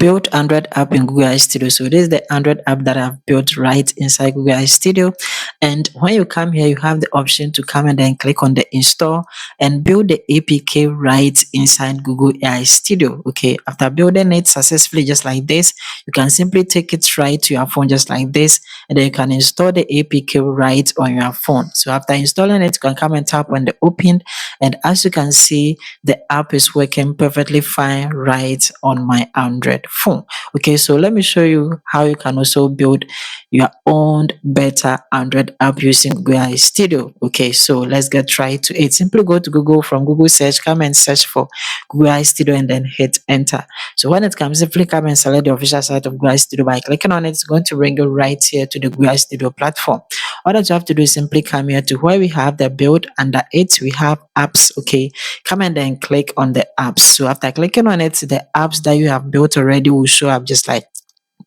built Android app in Google AI Studio. So this is the Android app that I've built right inside Google AI Studio. And when you come here, you have the option to come and then click on the install and build the APK right inside Google AI Studio. Okay, after building it successfully, just like this, you can simply take it right to your phone, just like this, and then you can install the APK right on your phone. So after installing it, you can come and tap on the open, and as you can see, the app is working perfectly fine right on my Android phone. Okay, so let me show you how you can also build your own better Android app using Google AI Studio. Okay, so let's get right to it. Simply go to Google, from Google search, come and search for Google AI Studio and then hit enter. So when it comes, simply come and select the official site of Google AI Studio. By clicking on it, it's going to bring you right here to the Google AI Studio platform. All that you have to do is simply come here to where we have the build. Under it, we have apps. Okay, come and then click on the apps. So after clicking on it, the apps that you have built already will show up just like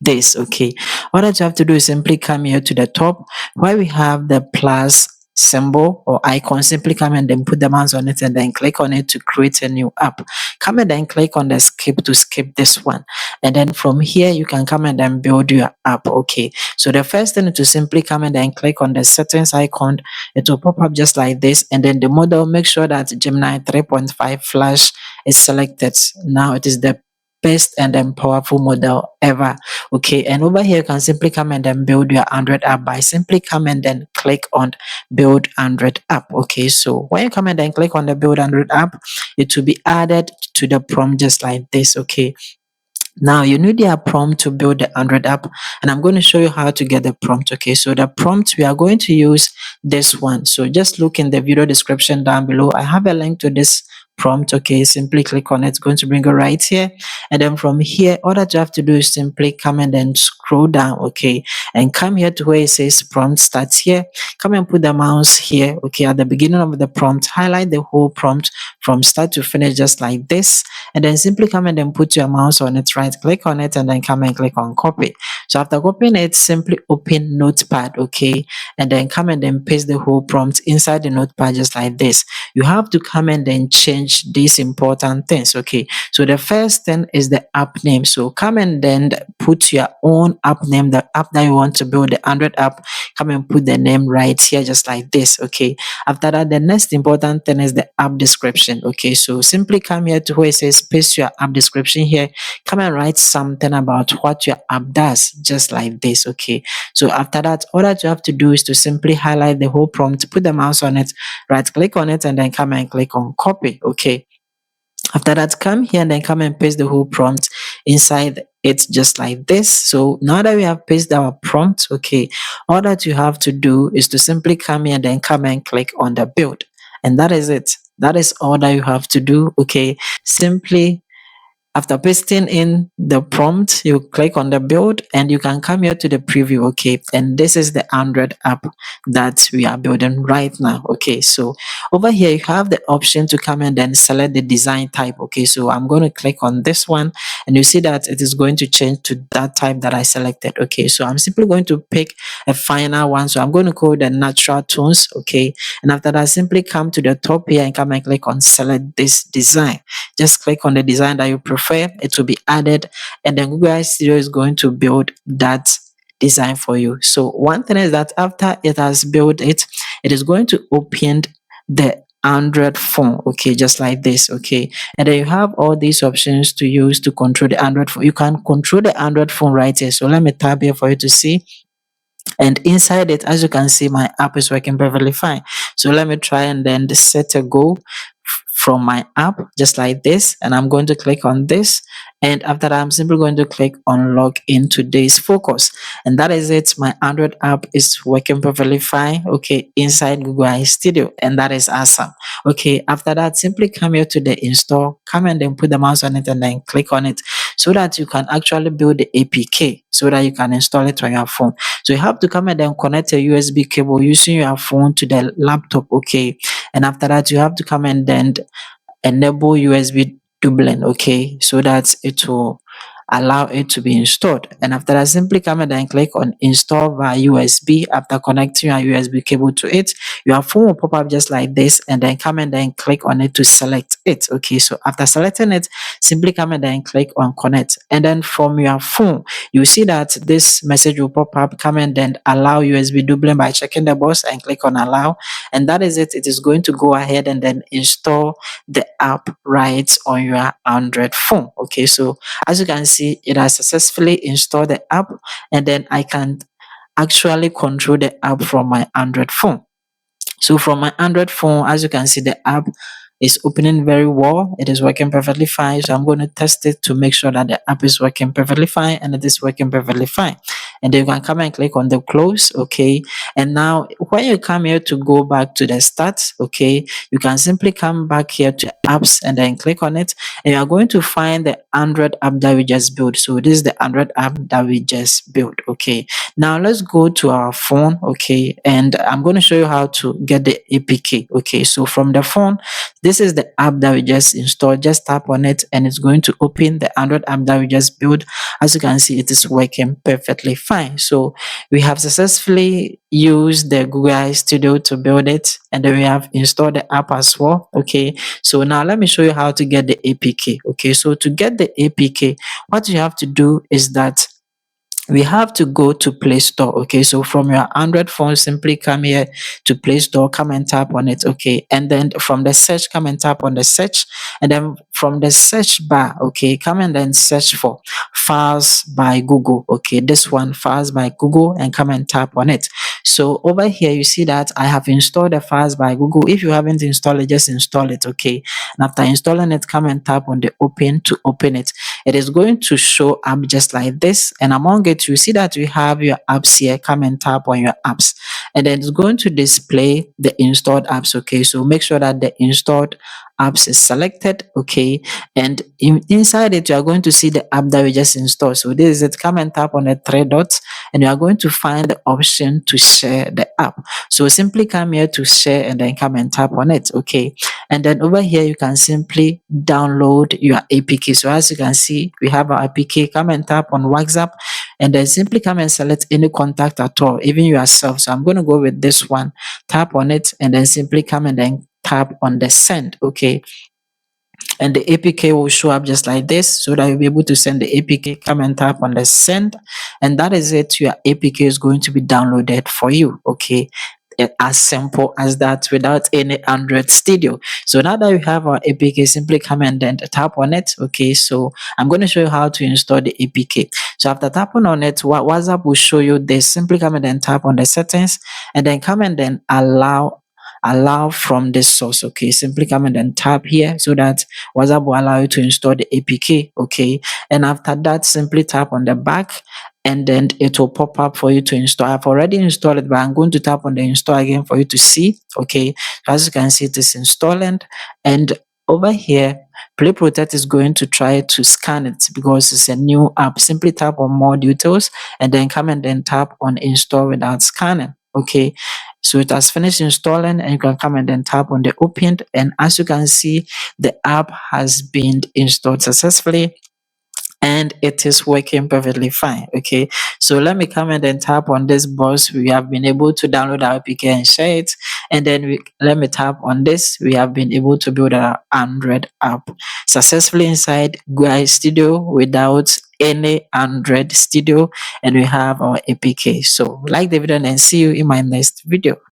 this. Okay, all that you have to do is simply come here to the top where we have the plus symbol or icon. Simply come and then put the mouse on it and then click on it to create a new app. Come and then click on the skip to skip this one, and then from here you can come and then build your app. Okay, so the first thing is to simply come and then click on the settings icon. It will pop up just like this, and then the model, make sure that Gemini 3.5 Flash is selected. Now it is the best and then powerful model ever. Okay, and over here you can simply come and then build your Android app by simply come and then click on build Android app. Okay, so when you come and then click on the build Android app, it will be added to the prompt just like this. Okay, now you need your prompt to build the Android app, and I'm going to show you how to get the prompt. Okay, so the prompt, we are going to use this one. So just look in the video description down below. I have a link to this prompt. Okay, simply click on it. It's going to bring you right here, and then from here, all that you have to do is simply come and then scroll down. Okay, and come here to where it says prompt starts here. Come and put the mouse here. Okay, at the beginning of the prompt, highlight the whole prompt from start to finish just like this, and then simply come and then put your mouse on it, right click on it, and then come and click on copy. So after copying it, simply open Notepad. Okay, and then come and then paste the whole prompt inside the Notepad just like this. You have to come and then change these important things. Okay, so the first thing is the app name. So come and then put your own app name, the app that you want to build, the Android app. Come and put the name right here just like this. Okay, after that, the next important thing is the app description. Okay, so simply come here to where it says paste your app description here. Come and write something about what your app does just like this. Okay, so after that, all that you have to do is to simply highlight the whole prompt, put the mouse on it, right click on it, and then come and click on copy. Okay, after that, come here and then come and paste the whole prompt inside it just like this. So now that we have pasted our prompt, okay, all that you have to do is to simply come here and then come and click on the build, and that is it. That is all that you have to do. Okay, simply after pasting in the prompt, you click on the build and you can come here to the preview. Okay, and this is the Android app that we are building right now. Okay, so over here you have the option to come and then select the design type. Okay, so I'm going to click on this one, and you see that it is going to change to that type that I selected. Okay, so I'm simply going to pick a final one. So I'm going to call the natural tones. Okay, and after that, simply come to the top here and come and click on select this design. Just click on the design that you prefer. It will be added, and then Google AI Studio is going to build that design for you. So one thing is that after it has built it, it is going to open the Android phone. Okay, just like this. Okay, and then you have all these options to use to control the Android phone. You can control the Android phone right here. So let me tap here for you to see. And inside it, as you can see, my app is working perfectly fine. So let me try and then set a goal from my app just like this, and I'm going to click on this, and after that I'm simply going to click on log in today's focus, and that is it. My Android app is working perfectly fine, okay, inside Google AI Studio, and that is awesome. Okay, after that, simply come here to the install, come and then put the mouse on it and then click on it so that you can actually build the APK so that you can install it on your phone. So you have to come and then connect a USB cable using your phone to the laptop. Okay, and after that you have to come and then enable USB doubling. Okay, so that it will allow it to be installed. And after that, simply come and then click on install via USB. After connecting your USB cable to it, your phone will pop up just like this, and then come and then click on it to select it. Okay, so after selecting it, simply come and then click on connect. And then from your phone, you see that this message will pop up. Come and then allow USB doubling by checking the box and click on allow. And that is it. It is going to go ahead and then install the app right on your Android phone. Okay, so as you can see, it has successfully installed the app, and then I can actually control the app from my Android phone. So from my Android phone, as you can see, the app is opening very well. It is working perfectly fine. So I'm going to test it to make sure that the app is working perfectly fine, and it is working perfectly fine. And then you can come and click on the close. Okay. And now when you come here to go back to the start, okay, you can simply come back here to apps and then click on it. And you are going to find the Android app that we just built. So this is the Android app that we just built. Okay. Now let's go to our phone, okay, and I'm going to show you how to get the APK. Okay, so from the phone, this is the app that we just installed. Just tap on it and it's going to open the Android app that we just built. As you can see, it is working perfectly fine. So we have successfully used the Google AI Studio to build it, and then we have installed the app as well. Okay, so now let me show you how to get the APK. Okay, so to get the APK, what you have to do is that we have to go to Play Store. Okay, so from your Android phone, simply come here to Play Store, come and tap on it. Okay, and then from the search, come and tap on the search, and then from the search bar, okay, come and then search for Files by Google. Okay, this one, Files by Google, and come and tap on it. So over here, you see that I have installed the Files by Google. If you haven't installed it, just install it. Okay, and after installing it, come and tap on the Open to open it. It is going to show up just like this, and among it you see that we have your apps here. Come and tap on your apps, and then it's going to display the installed apps. Okay, so make sure that the installed apps is selected. Okay, and inside it you are going to see the app that we just installed. So this is it. Come and tap on the three dots, and you are going to find the option to share the app. So simply come here to share and then come and tap on it. Okay, and then over here you can simply download your APK. So as you can see, we have our APK. Come and tap on WhatsApp, and then simply come and select any contact at all, even yourself. So I'm going to go with this one. Tap on it, and then simply come and then tap on the send. Okay, and the APK will show up just like this, so that you'll be able to send the APK. Come and tap on the send, and that is it. Your APK is going to be downloaded for you. Okay, as simple as that, without any Android Studio. So now that you have our APK, simply come and then tap on it. Okay, so I'm going to show you how to install the APK. So after tapping on it, what WhatsApp will show you this. Simply come and then tap on the settings, and then come and then allow from this source. Okay, simply come and then tap here, so that WhatsApp will allow you to install the APK. Okay, and after that, simply tap on the back, and then it will pop up for you to install. I've already installed it, but I'm going to tap on the install again for you to see. Okay, so as you can see, it is installing, and over here, Play Protect is going to try to scan it because it's a new app. Simply tap on more details, and then come and then tap on install without scanning. Okay, so it has finished installing, and you can come and then tap on the opened, and as you can see, the app has been installed successfully, and it is working perfectly fine. Okay, so let me come and then tap on this box. We have been able to download our APK and share it, and then let me tap on this. We have been able to build our Android app successfully inside Google AI Studio without any Android Studio, and we have our APK. So like the video and see you in my next video.